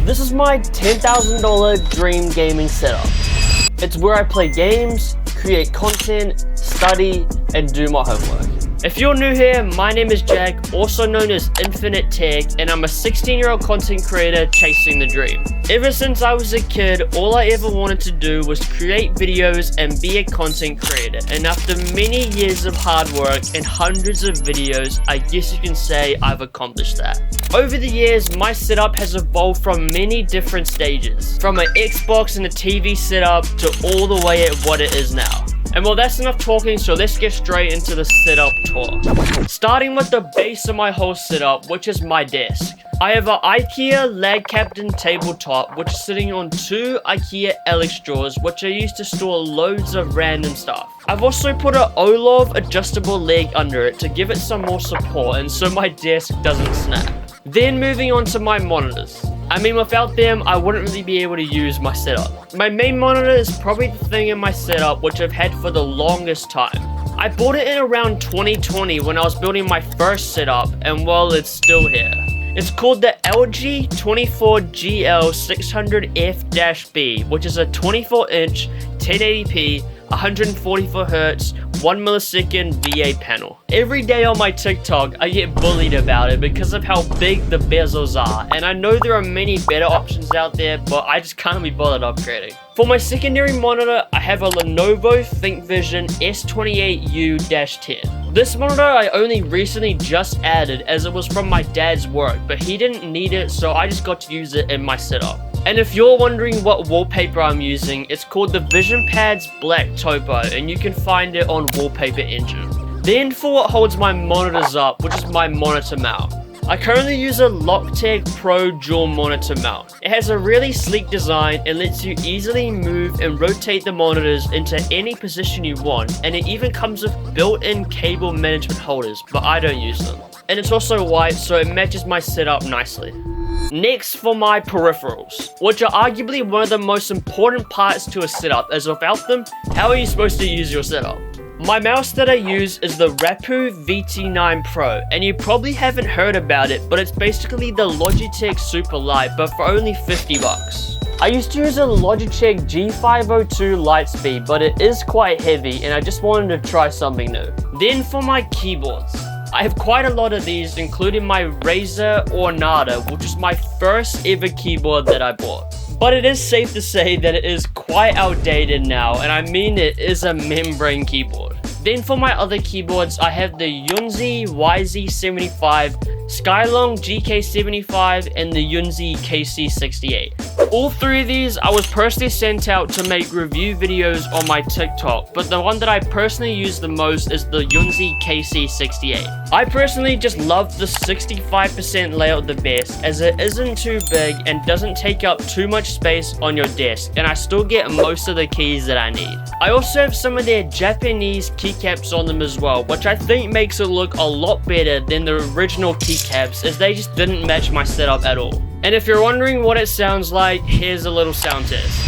This is my $10,000 dream gaming setup. It's where I play games, create content, study, and do my homework. If you're new here, my name is Jack, also known as Infinite Tech, and I'm a 16-year-old content creator chasing the dream. Ever since I was a kid, all I ever wanted to do was create videos and be a content creator, and after many years of hard work and hundreds of videos, I guess you can say I've accomplished that. Over the years, my setup has evolved from many different stages, from an Xbox and a TV setup to all the way at what it is now. And well, that's enough talking, so let's get straight into the setup tour. Starting with the base of my whole setup, which is my desk. I have an IKEA Lag Captain tabletop, which is sitting on two IKEA Alex drawers, which I use to store loads of random stuff. I've also put an Olov adjustable leg under it to give it some more support and so my desk doesn't snap. Then moving on to my monitors. I mean, without them, I wouldn't really be able to use my setup. My main monitor is probably the thing in my setup which I've had for the longest time. I bought it in around 2020 when I was building my first setup, and well, it's still here. It's called the LG 24GL600F-B, which is a 24-inch 1080p 144Hz 1 millisecond VA panel. Every day on my TikTok, I get bullied about it because of how big the bezels are, and I know there are many better options out there, but I just can't be bothered upgrading. For my secondary monitor, I have a Lenovo ThinkVision S28U-10. This monitor I only recently just added as it was from my dad's work, but he didn't need it, so I just got to use it in my setup. And if you're wondering what wallpaper I'm using, it's called the Vision Pads Black Topo, and you can find it on Wallpaper Engine. Then for what holds my monitors up, which is my monitor mount. I currently use a Logitech Pro dual monitor mount. It has a really sleek design and lets you easily move and rotate the monitors into any position you want, and it even comes with built-in cable management holders, but I don't use them. And it's also white, so it matches my setup nicely. Next, for my peripherals, which are arguably one of the most important parts to a setup, as without them, how are you supposed to use your setup? My mouse that I use is the Rappu VT9 Pro, and you probably haven't heard about it, but it's basically the Logitech Super Light, but for only 50 bucks. I used to use a Logitech G502 Lightspeed, but it is quite heavy, and I just wanted to try something new. Then for my keyboards. I have quite a lot of these, including my Razer Ornata, which is my first ever keyboard that I bought. But it is safe to say that it is quite outdated now, and I mean it is a membrane keyboard. Then for my other keyboards, I have the Yunzi YZ75, Skylong GK75, and the Yunzi KC68. All three of these I was personally sent out to make review videos on my TikTok, but the one that I personally use the most is the Yunzi KC68. I personally just love the 65% layout the best, as it isn't too big and doesn't take up too much space on your desk, and I still get most of the keys that I need. I also have some of their Japanese keycaps on them as well, which I think makes it look a lot better than the original keycaps, as they just didn't match my setup at all. And if you're wondering what it sounds like, here's a little sound test.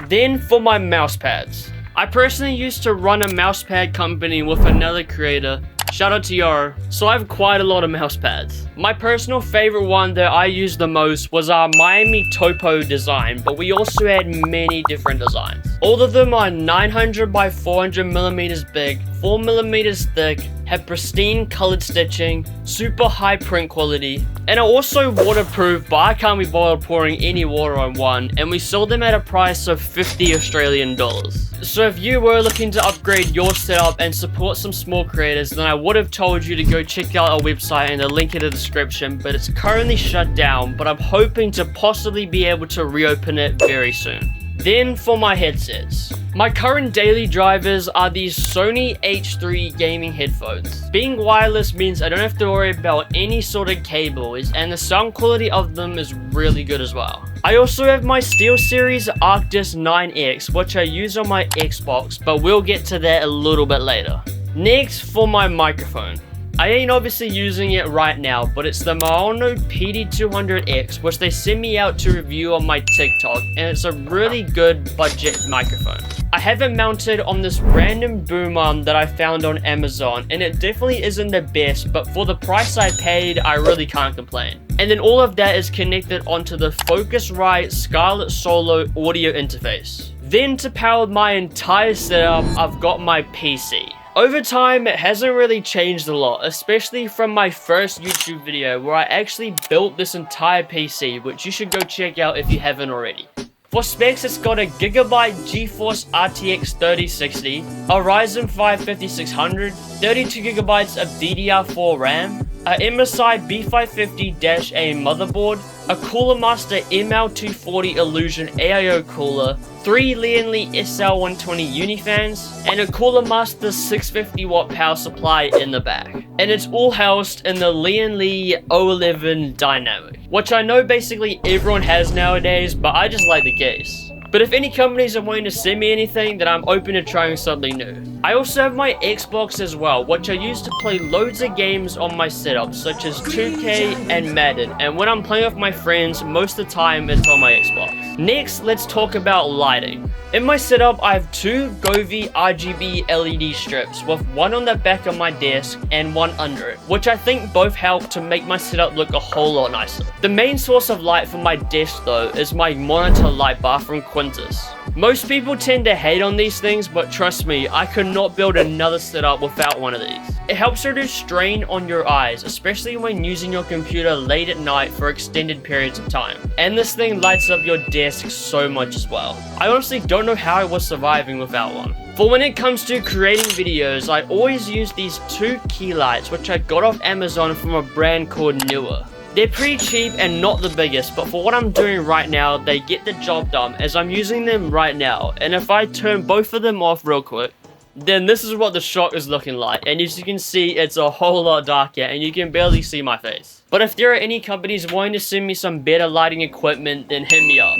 Then for my mouse pads. I personally used to run a mousepad company with another creator. Shout out to Yaro. So I have quite a lot of mouse pads. My personal favorite one that I used the most was our Miami Topo design, but we also had many different designs. All of them are 900 by 400 millimeters big, 4 millimeters thick, have pristine colored stitching, super high print quality, and are also waterproof, but I can't be bothered pouring any water on one, and we sold them at a price of 50 Australian dollars. So if you were looking to upgrade your setup and support some small creators, then I would have told you to go check out our website and the link in the description, but it's currently shut down, but I'm hoping to possibly be able to reopen it very soon. Then for my headsets. My current daily drivers are these Sony H3 gaming headphones. Being wireless means I don't have to worry about any sort of cables, and the sound quality of them is really good as well. I also have my SteelSeries Arctis 9X, which I use on my Xbox, but we'll get to that a little bit later. Next, for my microphone. I ain't obviously using it right now, but it's the Maono PD200X, which they send me out to review on my TikTok, and it's a really good budget microphone. I have it mounted on this random boom arm that I found on Amazon, and it definitely isn't the best, but for the price I paid, I really can't complain. And then all of that is connected onto the Focusrite Scarlett Solo audio interface. Then to power my entire setup, I've got my PC. Over time, it hasn't really changed a lot, especially from my first YouTube video where I actually built this entire PC, which you should go check out if you haven't already. For specs, it's got a Gigabyte GeForce RTX 3060, a Ryzen 5 5600, 32GB of DDR4 RAM, a MSI B550-A motherboard, a Cooler Master ML240 Illusion AIO cooler, 3 Lianli SL120 Unifans, and a Cooler Master 650W power supply in the back. And it's all housed in the Lianli O11 Dynamic, which I know basically everyone has nowadays, but I just like the case. But if any companies are wanting to send me anything, then I'm open to trying something new. I also have my Xbox as well, which I use to play loads of games on my setup, such as 2K and Madden, and when I'm playing with my friends, most of the time it's on my Xbox. Next, let's talk about lighting. In my setup, I have two Govee RGB LED strips, with one on the back of my desk and one under it, which I think both help to make my setup look a whole lot nicer. The main source of light for my desk though is my monitor light bar from Quintus. Most people tend to hate on these things, but trust me, I could not build another setup without one of these. It helps reduce strain on your eyes, especially when using your computer late at night for extended periods of time. And this thing lights up your desk so much as well. I honestly don't know how I was surviving without one. For when it comes to creating videos, I always use these two key lights, which I got off Amazon from a brand called Newer. They're pretty cheap and not the biggest, but for what I'm doing right now, they get the job done as I'm using them right now. And if I turn both of them off real quick, then this is what the shot is looking like. And as you can see, it's a whole lot darker and you can barely see my face. But if there are any companies wanting to send me some better lighting equipment, then hit me up.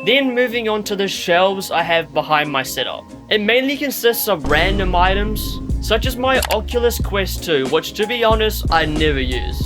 Then moving on to the shelves I have behind my setup. It mainly consists of random items, such as my Oculus Quest 2, which to be honest, I never use.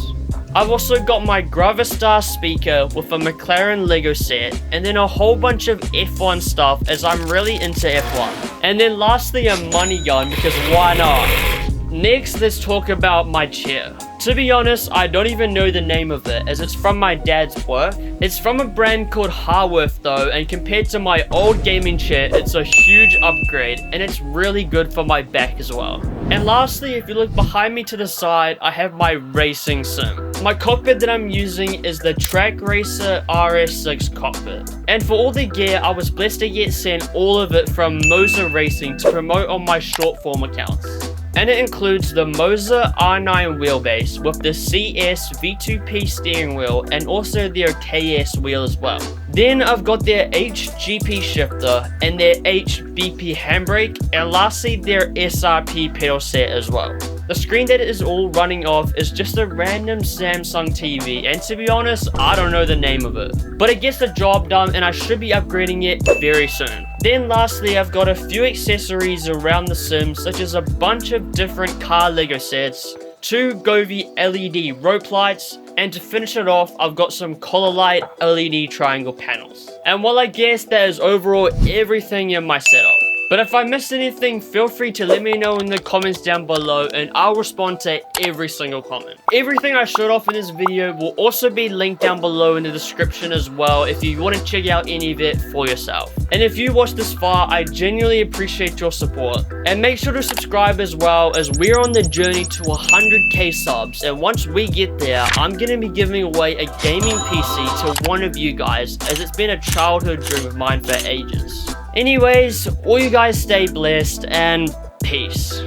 I've also got my Gravastar speaker with a McLaren Lego set, and then a whole bunch of F1 stuff as I'm really into F1. And then lastly a money gun, because why not? Next, let's talk about my chair. To be honest, I don't even know the name of it, as it's from my dad's work. It's from a brand called Harworth though, and compared to my old gaming chair, it's a huge upgrade, and it's really good for my back as well. And lastly, if you look behind me to the side, I have my racing sim. My cockpit that I'm using is the Track Racer RS6 cockpit. And for all the gear, I was blessed to get sent all of it from Moza Racing to promote on my short form accounts. And it includes the Moza R9 wheelbase with the CS V2P steering wheel and also their KS wheel as well. Then I've got their HGP shifter and their HBP handbrake, and lastly their SRP pedal set as well. The screen that it is all running off is just a random Samsung TV, and to be honest, I don't know the name of it. But it gets the job done and I should be upgrading it very soon. Then lastly, I've got a few accessories around the sim, such as a bunch of different car Lego sets, two Govee LED rope lights, and to finish it off, I've got some color light LED triangle panels. And well, I guess that is overall everything in my setup. But if I missed anything, feel free to let me know in the comments down below and I'll respond to every single comment. Everything I showed off in this video will also be linked down below in the description as well if you want to check out any of it for yourself. And if you watched this far, I genuinely appreciate your support. And make sure to subscribe as well, as we're on the journey to 100k subs, and once we get there, I'm going to be giving away a gaming PC to one of you guys, as it's been a childhood dream of mine for ages. Anyways, all you guys stay blessed and peace.